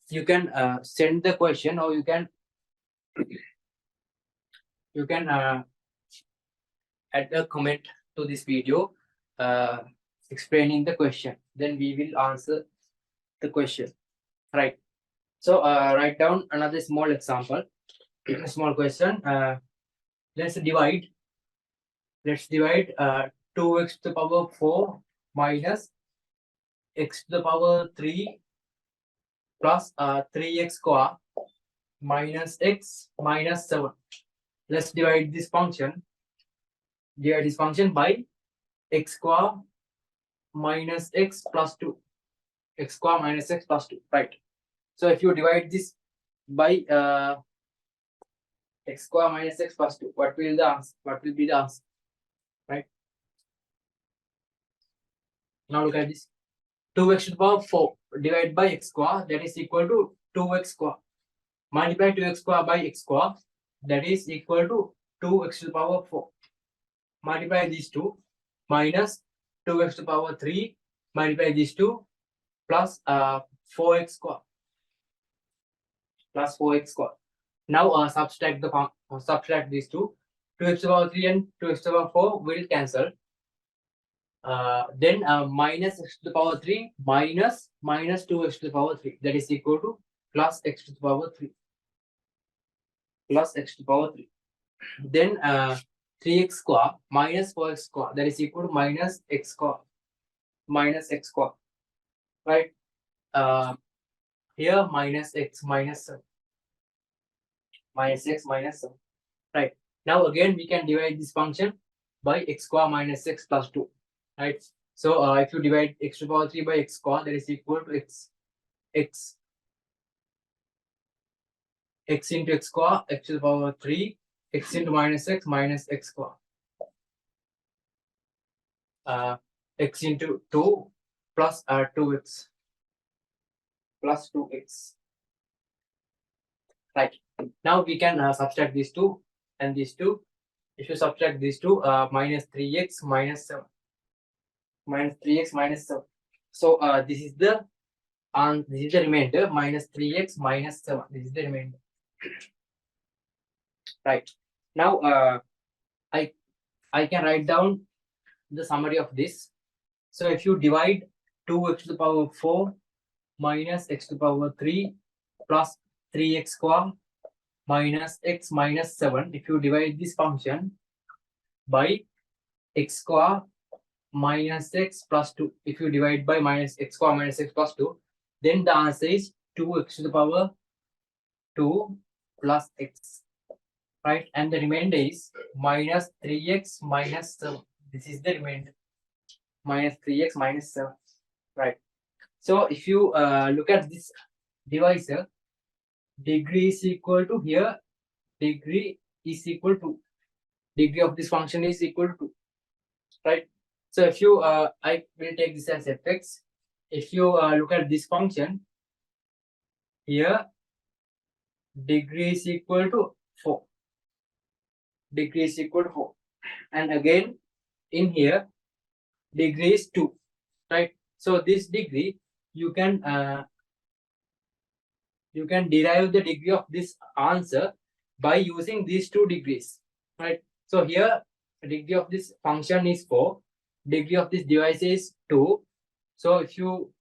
you can send the question, or you can add a comment to this video explaining the question. Then we will answer the question. Right. So write down another small example. A small question. Let's divide 2x to the power 4 minus x to the power 3 plus 3x square minus x minus 7. Let's divide this function. Divide this function by x square minus x plus 2. X square minus x plus 2. Right. So if you divide this by x square minus x plus 2, what will be the answer? Right. Now look at this. 2x to the power 4 divided by x square, that is equal to 2x square. Multiply 2x square by x square, that is equal to 2x to the power 4. Multiply these two, minus 2x to the power 3, multiply these two, plus 4x square. Plus 4x square. Now subtract these two. 2x to the power 3 and 2x to the power 4 will cancel. Then minus x to the power 3 minus 2x to the power 3, that is equal to plus x to the power 3. Plus x to the power 3. Then 3x square minus 4x square, that is equal to minus x square. Minus x square. Right. here minus x minus 7. Minus x minus 7. Right. Now again we can divide this function by x square minus x plus 2. Right. So if you divide x to the power 3 by x square, that is equal to x into x square, x to the power 3, x into minus x square. X into 2 plus 2x plus 2x. Right. Now we can subtract these two and these two. If you subtract these two, minus 3x minus 7. Minus 3x minus 7. So this is the remainder, minus 3x minus 7. This is the remainder. Right. Now I can write down the summary of this. So if you divide 2x to the power 4 minus x to the power 3 plus 3x square minus x minus 7, if you divide this function by x square minus x plus 2, if you divide by minus x square minus x plus 2, then the answer is 2x to the power 2 plus x. Right, and the remainder is minus 3x minus 7. This is the remainder, minus 3x minus 7. Right. So if you look at this divisor, degree is equal to here, degree is equal to, degree of this function is equal to, right? So if you, I will take this as fx. If you look at this function, here, degree is equal to 4. Degree is equal to 4. And again, in here, degree is 2, right? So this degree, you can derive the degree of this answer by using these two degrees, right? So here, the degree of this function is 4, degree of this device is 2. So if you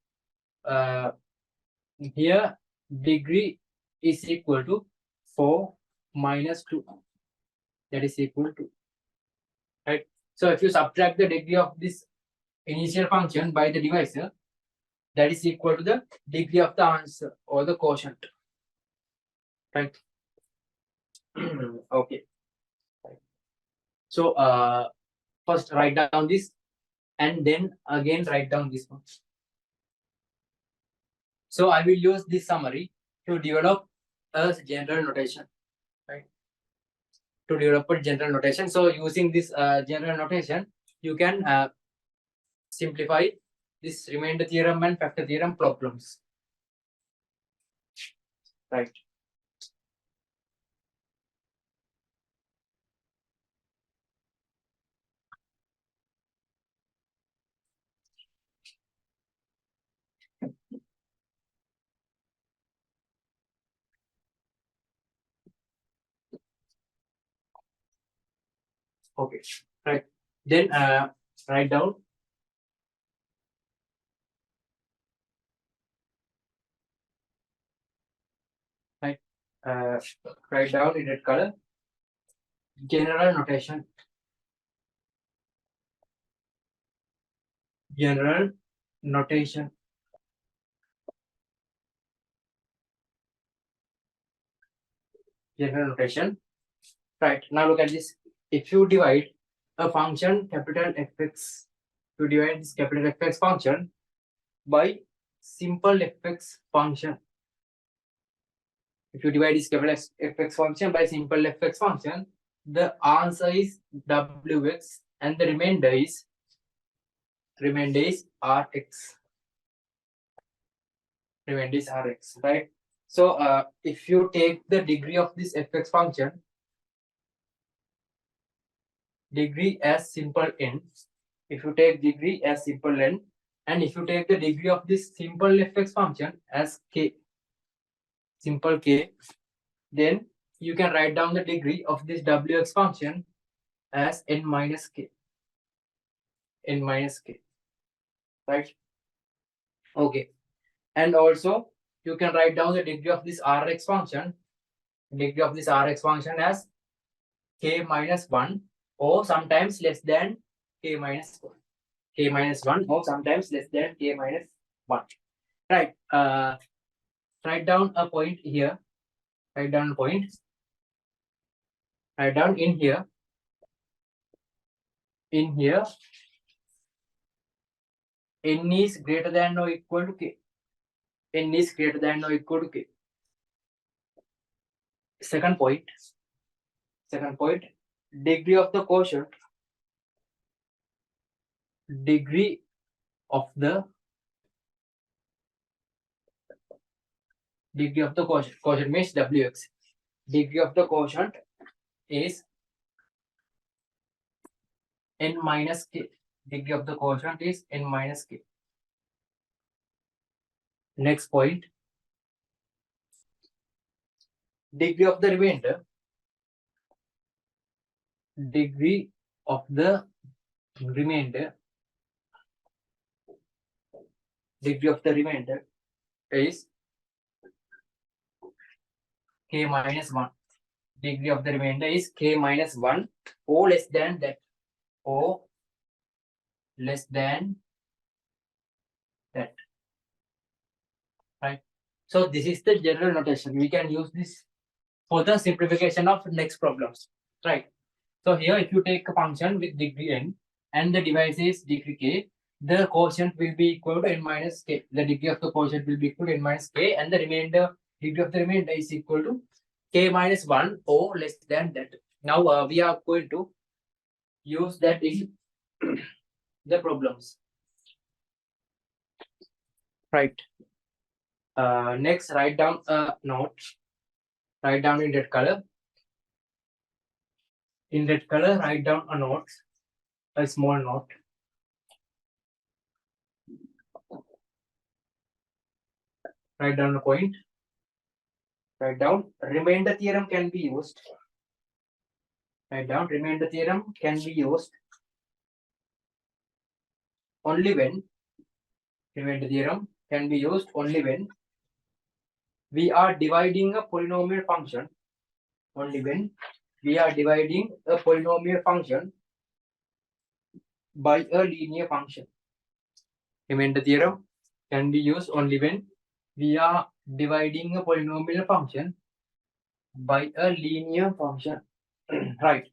here, degree is equal to 4 minus 2, that is equal to, right? So if you subtract the degree of this initial function by the divisor, that is equal to the degree of the answer or the quotient, right? Okay. So first write down this and then again write down this one. So I will use this summary to develop a general notation, right? To develop a general notation. So using this general notation, you can simplify this remainder theorem and factor theorem problems, right? Okay, right. Then write down. Right. Write down in red color. General notation. General notation. General notation. Right. Now look at this. If you divide a function capital Fx, to divide this capital Fx function by simple Fx function. If you divide this capital Fx function by simple Fx function, the answer is Wx and the remainder is Rx. Remainder is Rx, right? So if you take the degree of this Fx function, degree as simple n, if you take degree as simple n, and if you take the degree of this simple Fx function as k, simple k, then you can write down the degree of this Wx function as n minus k. N minus k, right? Okay. And also you can write down the degree of this Rx function, degree of this Rx function as k minus 1 or sometimes less than k minus 1. K minus 1 or sometimes less than k minus 1. Right. write down a point here. Write down a point. Write down in here. In here, n is greater than or equal to k. N is greater than or equal to k. Second point. Degree of the quotient. Degree of the quotient. Quotient means wx. Degree of the quotient is n minus k. Degree of the quotient is n minus k. Next point. Degree of the remainder. Degree of the remainder. Degree of the remainder is k minus 1. Degree of the remainder is k minus 1 or less than that. Or less than that. Right. So this is the general notation. We can use this for the simplification of next problems. Right. So here, if you take a function with degree n and the device is degree k, the quotient will be equal to n minus k. The degree of the quotient will be equal to n minus k, and the remainder, degree of the remainder is equal to k minus 1 or less than that. Now we are going to use that in the problems. Right. Next, write down a note. Write down in red color. In red color, write down a note, a small note. Write down a point. Write down remainder theorem can be used. Write down remainder theorem can be used only when remainder theorem can be used only when we are dividing a polynomial function. Only when we are dividing a polynomial function by a linear function. Remainder theorem can be used only when we are dividing a polynomial function by a linear function. Right.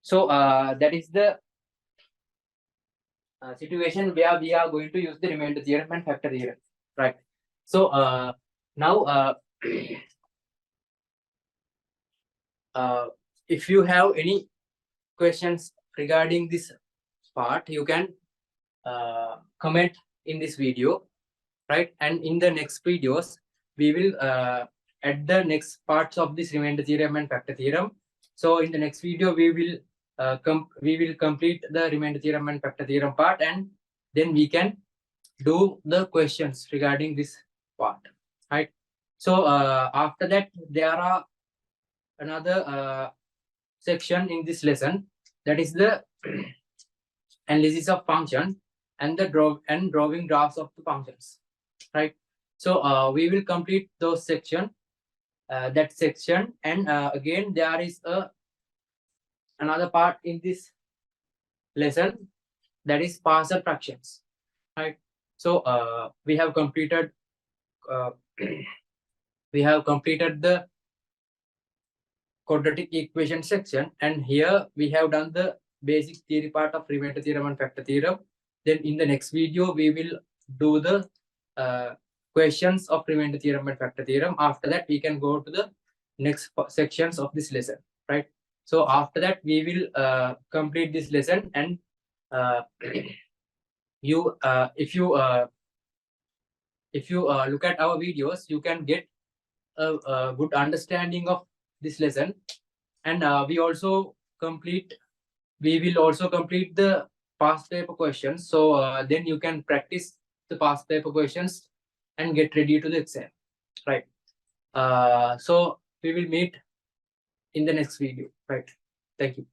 So that is the situation where we are going to use the remainder theorem and factor theorem. Right. So now if you have any questions regarding this part, you can comment in this video, right? And in the next videos, we will add the next parts of this remainder theorem and factor theorem. So in the next video, we will complete the remainder theorem and factor theorem part, and then we can do the questions regarding this part, right? So after that, there are another section in this lesson, that is the analysis of function and the drawing graphs of the functions, right? So we will complete those section, that section, and again there is another part in this lesson, that is partial fractions, right? So we have completed the quadratic equation section, and here we have done the basic theory part of remainder theorem and factor theorem. Then in the next video, we will do the questions of remainder theorem and factor theorem. After that, we can go to the next sections of this lesson, right? So after that, we will complete this lesson, and if you look at our videos, you can get a good understanding of this lesson, and we will also complete the past paper questions. So then you can practice the past paper questions and get ready to the exam, right? So we will meet in the next video, right? Thank you.